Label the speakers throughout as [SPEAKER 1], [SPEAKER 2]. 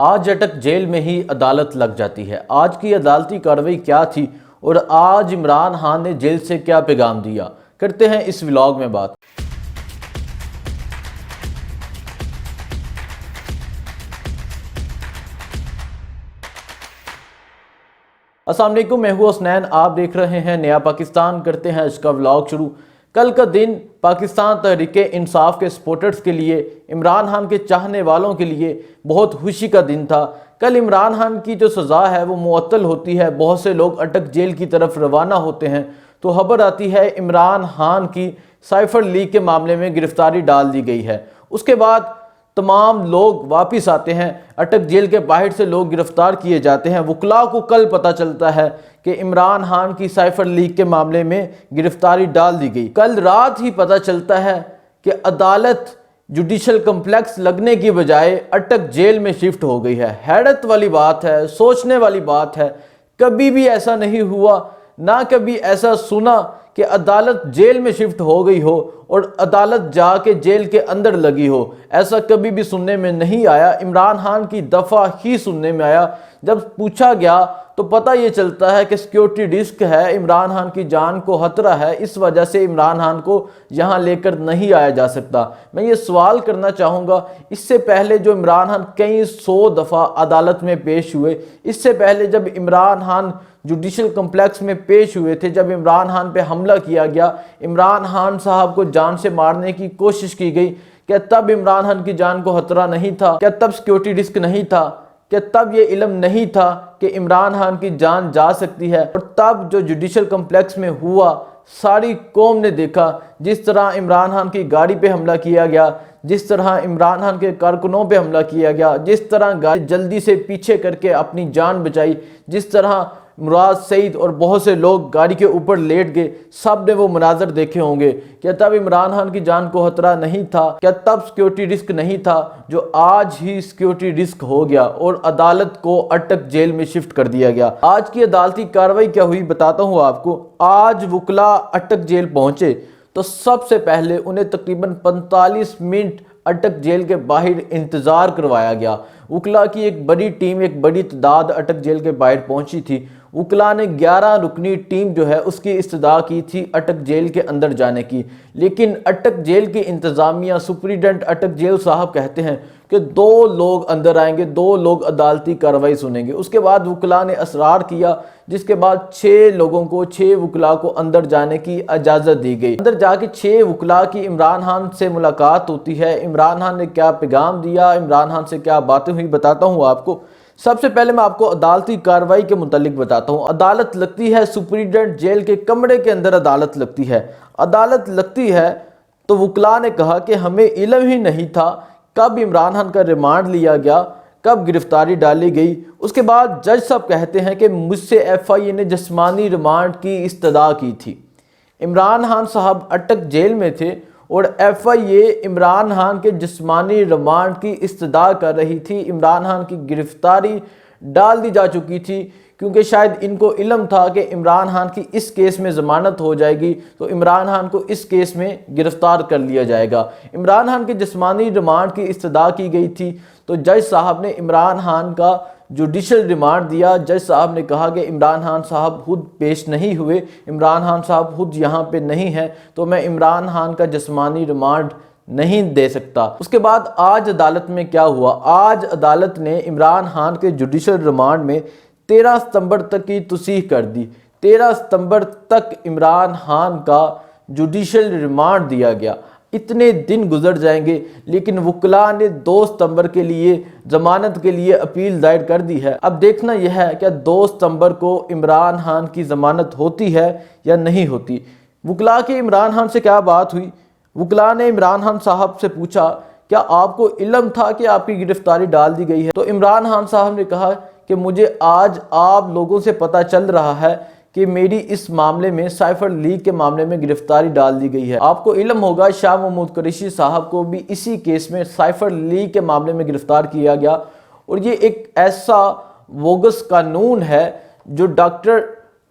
[SPEAKER 1] آج اٹک جیل میں ہی عدالت لگ جاتی ہے۔ آج کی عدالتی کارروائی کیا تھی اور آج عمران خان نے جیل سے کیا پیغام دیا، کرتے ہیں اس ولاگ میں بات۔ السلام علیکم، میں ہوں حسنین، آپ دیکھ رہے ہیں نیا پاکستان۔ کرتے ہیں اس کا ولاگ شروع۔ کل کا دن پاکستان تحریک انصاف کے سپورٹرز کے لیے، عمران خان کے چاہنے والوں کے لیے بہت خوشی کا دن تھا۔ کل عمران خان کی جو سزا ہے وہ معطل ہوتی ہے، بہت سے لوگ اٹک جیل کی طرف روانہ ہوتے ہیں تو خبر آتی ہے عمران خان کی سائفر لیک کے معاملے میں گرفتاری ڈال دی گئی ہے۔ اس کے بعد تمام لوگ واپس آتے ہیں، اٹک جیل کے باہر سے لوگ گرفتار کیے جاتے ہیں۔ وکلاء کو کل پتہ چلتا ہے کہ عمران خان کی سائفر لیک کے معاملے میں گرفتاری ڈال دی گئی۔ کل رات ہی پتہ چلتا ہے کہ عدالت جوڈیشل کمپلیکس لگنے کی بجائے اٹک جیل میں شفٹ ہو گئی ہے۔ حیرت والی بات ہے، سوچنے والی بات ہے، کبھی بھی ایسا نہیں ہوا، نہ کبھی ایسا سنا کہ عدالت جیل میں شفٹ ہو گئی ہو اور عدالت جا کے جیل کے اندر لگی ہو۔ ایسا کبھی بھی سننے میں نہیں آیا۔ عمران خان کی دفعہ ہی سننے میں آیا۔ جب پوچھا گیا تو پتہ یہ چلتا ہے کہ سیکیورٹی رسک ہے، عمران خان کی جان کو خطرہ ہے، اس وجہ سے عمران خان کو یہاں لے کر نہیں آیا جا سکتا۔ میں یہ سوال کرنا چاہوں گا، اس سے پہلے جو عمران خان کئی سو دفعہ عدالت میں پیش ہوئے، اس سے پہلے جب عمران خان جوڈیشل کمپلیکس میں پیش ہوئے تھے، جب عمران خان پہ حملہ کیا گیا، عمران خان صاحب کو جان سے مارنے کی کوشش کی گئی، کیا تب عمران خان کی جان کو خطرہ نہیں تھا؟ کیا تب سیکیورٹی رسک نہیں تھا؟ کیا تب یہ علم نہیں تھا کہ عمران خان کی جان جا سکتی ہے؟ اور تب جو جوڈیشل کمپلیکس میں ہوا، ساری قوم نے دیکھا جس طرح عمران خان کی گاڑی پہ حملہ کیا گیا، جس طرح عمران خان کے کارکنوں پہ حملہ کیا گیا، جس طرح گاڑی جلدی سے پیچھے کر کے اپنی جان بچائی، جس طرح مراد سعید اور بہت سے لوگ گاڑی کے اوپر لیٹ گئے، سب نے وہ مناظر دیکھے ہوں گے۔ کیا تب عمران خان کی جان کو خطرہ نہیں تھا؟ کیا تب سیکیورٹی رسک نہیں تھا جو آج ہی سیکیورٹی رسک ہو گیا اور عدالت کو اٹک جیل میں شفٹ کر دیا گیا؟ آج کی عدالتی کارروائی کیا ہوئی بتاتا ہوں آپ کو۔ آج وکلاء اٹک جیل پہنچے تو سب سے پہلے انہیں تقریباً 45 منٹ اٹک جیل کے باہر انتظار کروایا گیا۔ وکلاء کی ایک بڑی ٹیم، ایک بڑی تعداد اٹک جیل کے باہر پہنچی تھی۔ وکلاء نے 11 رکنی ٹیم جو ہے اس کی استدعا کی تھی اٹک جیل کے اندر جانے کی، لیکن اٹک جیل کی انتظامیہ، سپریڈنٹ اٹک جیل صاحب کہتے ہیں کہ 2 لوگ اندر آئیں گے، 2 لوگ عدالتی کارروائی سنیں گے۔ اس کے بعد وکلاء نے اصرار کیا، جس کے بعد 6 لوگوں کو، 6 وکلاء کو اندر جانے کی اجازت دی گئی۔ اندر جا کے 6 وکلاء کی عمران خان سے ملاقات ہوتی ہے۔ عمران خان نے کیا پیغام دیا، عمران خان سے کیا باتیں ہوئی بتاتا ہوں آپ کو۔ سب سے پہلے میں آپ کو عدالتی کارروائی کے متعلق بتاتا ہوں۔ عدالت لگتی ہے سپریڈنٹ جیل کے کمرے کے اندر، عدالت لگتی ہے۔ عدالت لگتی ہے تو وکلاء نے کہا کہ ہمیں علم ہی نہیں تھا کب عمران خان کا ریمانڈ لیا گیا، کب گرفتاری ڈالی گئی۔ اس کے بعد جج صاحب کہتے ہیں کہ مجھ سے ایف آئی اے نے جسمانی ریمانڈ کی استدعا کی تھی۔ عمران خان صاحب اٹک جیل میں تھے اور ایف آئی اے عمران خان کے جسمانی ریمانڈ کی استدعا کر رہی تھی۔ عمران خان کی گرفتاری ڈال دی جا چکی تھی کیونکہ شاید ان کو علم تھا کہ عمران خان کی اس کیس میں ضمانت ہو جائے گی تو عمران خان کو اس کیس میں گرفتار کر لیا جائے گا۔ عمران خان کے جسمانی ریمانڈ کی استدعا کی گئی تھی تو جج صاحب نے عمران خان کا جوڈیشل ریمانڈ دیا۔ جج صاحب نے کہا کہ عمران خان صاحب خود پیش نہیں ہوئے، عمران خان صاحب خود یہاں پہ نہیں ہیں، تو میں عمران خان کا جسمانی ریمانڈ نہیں دے سکتا۔ اس کے بعد آج عدالت میں کیا ہوا؟ آج عدالت نے عمران خان کے جوڈیشل ریمانڈ میں 13 ستمبر تک کی توسیع کر دی۔ 13 ستمبر تک عمران خان کا جوڈیشل ریمانڈ دیا گیا۔ اتنے دن گزر جائیں گے لیکن وکلاء نے 2 ستمبر کے لیے ضمانت کے لیے اپیل دائر کر دی ہے۔ اب دیکھنا یہ ہے کہ 2 ستمبر کو عمران خان کی ضمانت ہوتی ہے یا نہیں ہوتی۔ وکلاء کی عمران خان سے کیا بات ہوئی؟ وکلاء نے عمران خان صاحب سے پوچھا کیا آپ کو علم تھا کہ آپ کی گرفتاری ڈال دی گئی ہے؟ تو عمران خان صاحب نے کہا کہ مجھے آج آپ لوگوں سے پتہ چل رہا ہے کہ میری اس معاملے میں سائفر لیک کے معاملے میں گرفتاری ڈال دی گئی ہے۔ آپ کو علم ہوگا شاہ محمود قریشی صاحب کو بھی اسی کیس میں سائفر لیک کے معاملے میں گرفتار کیا گیا، اور یہ ایک ایسا بوگس قانون ہے جو ڈاکٹر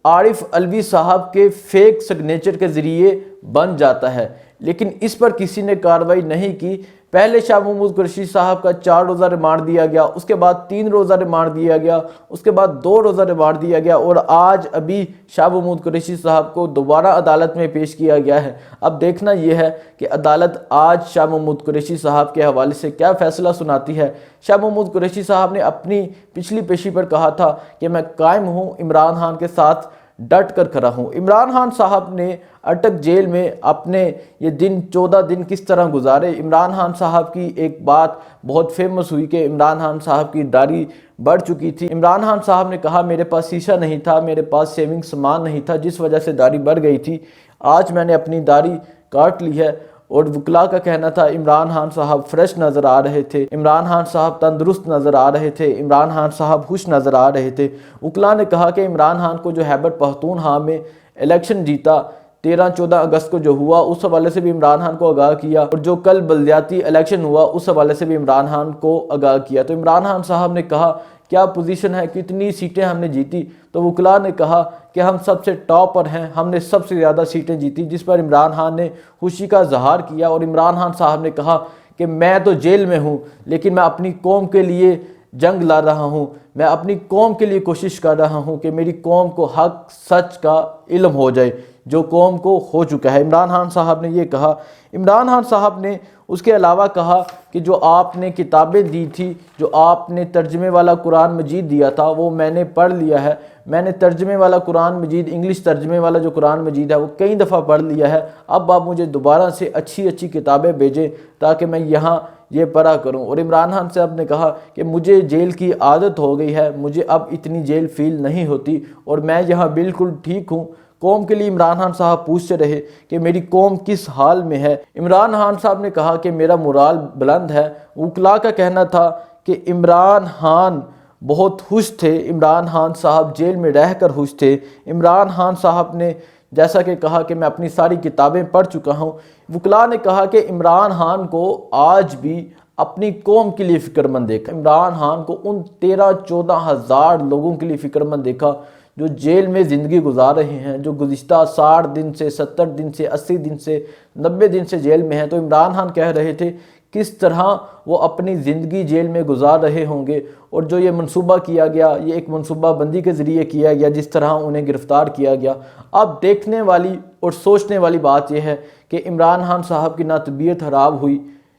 [SPEAKER 1] عارف علوی صاحب کے فیک سگنیچر کے ذریعے بن جاتا ہے، لیکن اس پر کسی نے کارروائی نہیں کی۔ پہلے شاہ محمود قریشی صاحب کا 4 روزہ ریمانڈ دیا گیا، اس کے بعد 3 روزہ ریمانڈ دیا گیا، اس کے بعد 2 روزہ ریمانڈ دیا گیا، اور آج ابھی شاہ محمود قریشی صاحب کو دوبارہ عدالت میں پیش کیا گیا ہے۔ اب دیکھنا یہ ہے کہ عدالت آج شاہ محمود قریشی صاحب کے حوالے سے کیا فیصلہ سناتی ہے۔ شاہ محمود قریشی صاحب نے اپنی پچھلی پیشی پر کہا تھا کہ میں قائم ہوں، عمران خان کے ساتھ ڈٹ کر کھڑا ہوں۔ عمران خان صاحب نے اٹک جیل میں اپنے یہ 14 دن کس طرح گزارے۔ عمران خان صاحب کی ایک بات بہت فیمس ہوئی کہ عمران خان صاحب کی داڑھی بڑھ چکی تھی۔ عمران خان صاحب نے کہا میرے پاس شیشہ نہیں تھا، میرے پاس سیونگ سامان نہیں تھا، جس وجہ سے داڑھی بڑھ گئی تھی۔ آج میں نے اپنی داڑھی کاٹ لی ہے، اور وکلاء کا کہنا تھا عمران خان صاحب فریش نظر آ رہے تھے، عمران خان صاحب تندرست نظر آ رہے تھے، عمران خان صاحب خوش نظر آ رہے تھے۔ وکلاء نے کہا کہ عمران خان کو جو خیبر پختونخوا میں الیکشن جیتا 13-14 اگست کو جو ہوا، اس حوالے سے بھی عمران خان کو آگاہ کیا، اور جو کل بلدیاتی الیکشن ہوا اس حوالے سے بھی عمران خان کو آگاہ کیا۔ تو عمران خان صاحب نے کہا کیا پوزیشن ہے، کتنی سیٹیں ہم نے جیتی؟ تو وکلاء نے کہا کہ ہم سب سے ٹاپ پر ہیں، ہم نے سب سے زیادہ سیٹیں جیتی، جس پر عمران خان نے خوشی کا اظہار کیا۔ اور عمران خان صاحب نے کہا کہ میں تو جیل میں ہوں، لیکن میں اپنی قوم کے لیے جنگ لڑ رہا ہوں، میں اپنی قوم کے لیے کوشش کر رہا ہوں کہ میری قوم کو حق سچ کا علم ہو جائے جو قوم کو ہو چکا ہے۔ عمران خان صاحب نے یہ کہا۔ عمران خان صاحب نے اس کے علاوہ کہا کہ جو آپ نے کتابیں دی تھی، جو آپ نے ترجمے والا قرآن مجید دیا تھا، وہ میں نے پڑھ لیا ہے۔ میں نے ترجمے والا قرآن مجید، انگلش ترجمے والا جو قرآن مجید ہے وہ کئی دفعہ پڑھ لیا ہے۔ اب آپ مجھے دوبارہ سے اچھی کتابیں بھیجیں تاکہ میں یہاں یہ پڑھا کروں۔ اور عمران خان صاحب نے کہا کہ مجھے جیل کی عادت ہو گئی ہے، مجھے اب اتنی جیل فیل نہیں ہوتی، اور میں یہاں بالکل ٹھیک ہوں۔ قوم کے لیے عمران خان صاحب پوچھتے رہے کہ میری قوم کس حال میں ہے۔ عمران خان صاحب نے کہا کہ میرا مورال بلند ہے۔ وکلاء کا کہنا تھا کہ عمران خان بہت خوش تھے، عمران خان صاحب جیل میں رہ کر خوش تھے۔ عمران خان صاحب نے جیسا کہ کہا کہ میں اپنی ساری کتابیں پڑھ چکا ہوں۔ وکلاء نے کہا کہ عمران خان کو آج بھی اپنی قوم کے لیے فکر مند دیکھا، عمران خان کو ان 13-14 ہزار لوگوں کے لیے فکر مند دیکھا جو جیل میں زندگی گزار رہے ہیں، جو گزشتہ 60 دن سے 70 دن سے 80 دن سے 90 دن سے جیل میں ہیں۔ تو عمران خان کہہ رہے تھے کس طرح وہ اپنی زندگی جیل میں گزار رہے ہوں گے، اور جو یہ منصوبہ کیا گیا، یہ ایک منصوبہ بندی کے ذریعے کیا گیا، جس طرح انہیں گرفتار کیا گیا۔ اب دیکھنے والی اور سوچنے والی بات یہ ہے کہ عمران خان صاحب کی نہ طبیعت خراب ہوئی،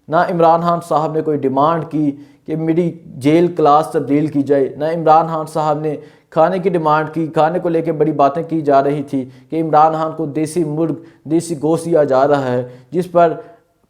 [SPEAKER 1] نہ عمران خان صاحب نے کوئی ڈیمانڈ کی کہ میری جیل کلاس تبدیل کی جائے، نہ عمران خان صاحب نے کھانے کی ڈیمانڈ کی۔ کھانے کو لے کے بڑی باتیں کی جا رہی تھی کہ عمران خان کو دیسی مرغ، دیسی گوشت دیا جا رہا ہے، جس پر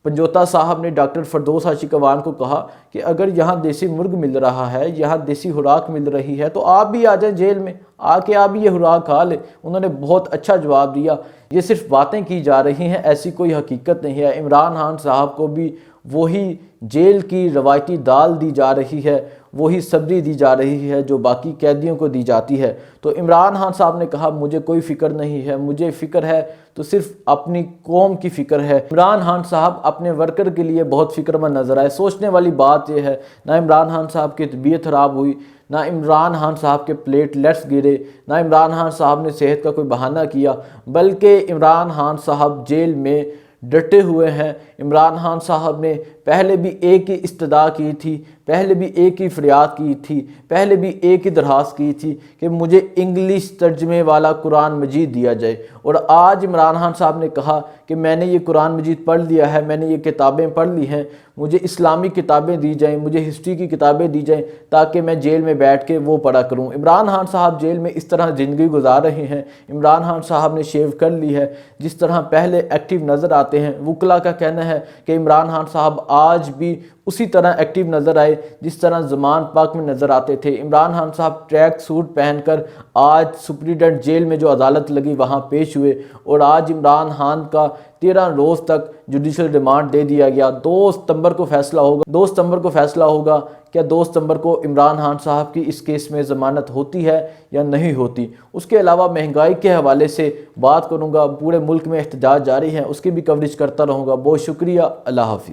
[SPEAKER 1] پنجوتا صاحب نے ڈاکٹر فردوس عاشق اعوان کو کہا کہ اگر یہاں دیسی مرغ مل رہا ہے، یہاں دیسی خوراک مل رہی ہے، تو آپ بھی آ جائیں جیل میں، آ کے آپ بھی یہ خوراک کھا لیں۔ انہوں نے بہت اچھا جواب دیا۔ یہ صرف باتیں کی جا رہی ہیں، ایسی کوئی حقیقت نہیں ہے۔ عمران خان صاحب کو بھی وہی جیل کی روایتی دال دی جا رہی ہے، وہی سبزی دی جا رہی ہے جو باقی قیدیوں کو دی جاتی ہے۔ تو عمران خان صاحب نے کہا مجھے کوئی فکر نہیں ہے، مجھے فکر ہے تو صرف اپنی قوم کی فکر ہے۔ عمران خان صاحب اپنے ورکر کے لیے بہت فکر مند نظر آئے۔ سوچنے والی بات یہ ہے، نہ عمران خان صاحب کی طبیعت خراب ہوئی، نہ عمران خان صاحب کے پلیٹلیٹس گرے، نہ عمران خان صاحب نے صحت کا کوئی بہانہ کیا، بلکہ عمران خان صاحب جیل میں ڈٹے ہوئے ہیں۔ عمران خان صاحب نے پہلے بھی ایک ہی استدعا کی تھی، پہلے بھی ایک ہی فریاد کی تھی، پہلے بھی ایک ہی درخواست کی تھی کہ مجھے انگلش ترجمے والا قرآن مجید دیا جائے۔ اور آج عمران خان صاحب نے کہا کہ میں نے یہ قرآن مجید پڑھ لیا ہے، میں نے یہ کتابیں پڑھ لی ہیں، مجھے اسلامی کتابیں دی جائیں، مجھے ہسٹری کی کتابیں دی جائیں تاکہ میں جیل میں بیٹھ کے وہ پڑھا کروں۔ عمران خان صاحب جیل میں اس طرح زندگی گزار رہے ہیں۔ عمران خان صاحب نے شیو کر لی ہے، جس طرح پہلے ایکٹیو نظر آتے ہیں۔ وکلاء کا کہنا ہے کہ عمران خان صاحب آج بھی اسی طرح ایکٹیو نظر آئے جس طرح زمان پاک میں نظر آتے تھے۔ عمران خان صاحب ٹریک سوٹ پہن کر آج سپریڈنٹ جیل میں جو عدالت لگی وہاں پیش ہوئے، اور آج عمران خان کا 13 روز تک جوڈیشل ریمانڈ دے دیا گیا۔ 2 ستمبر کو فیصلہ ہوگا کیا 2 ستمبر کو عمران خان صاحب کی اس کیس میں ضمانت ہوتی ہے یا نہیں ہوتی۔ اس کے علاوہ مہنگائی کے حوالے سے بات کروں گا، پورے ملک میں احتجاج جاری ہیں، اس کی بھی کوریج کرتا رہوں گا۔ بہت شکریہ، اللہ حافظ۔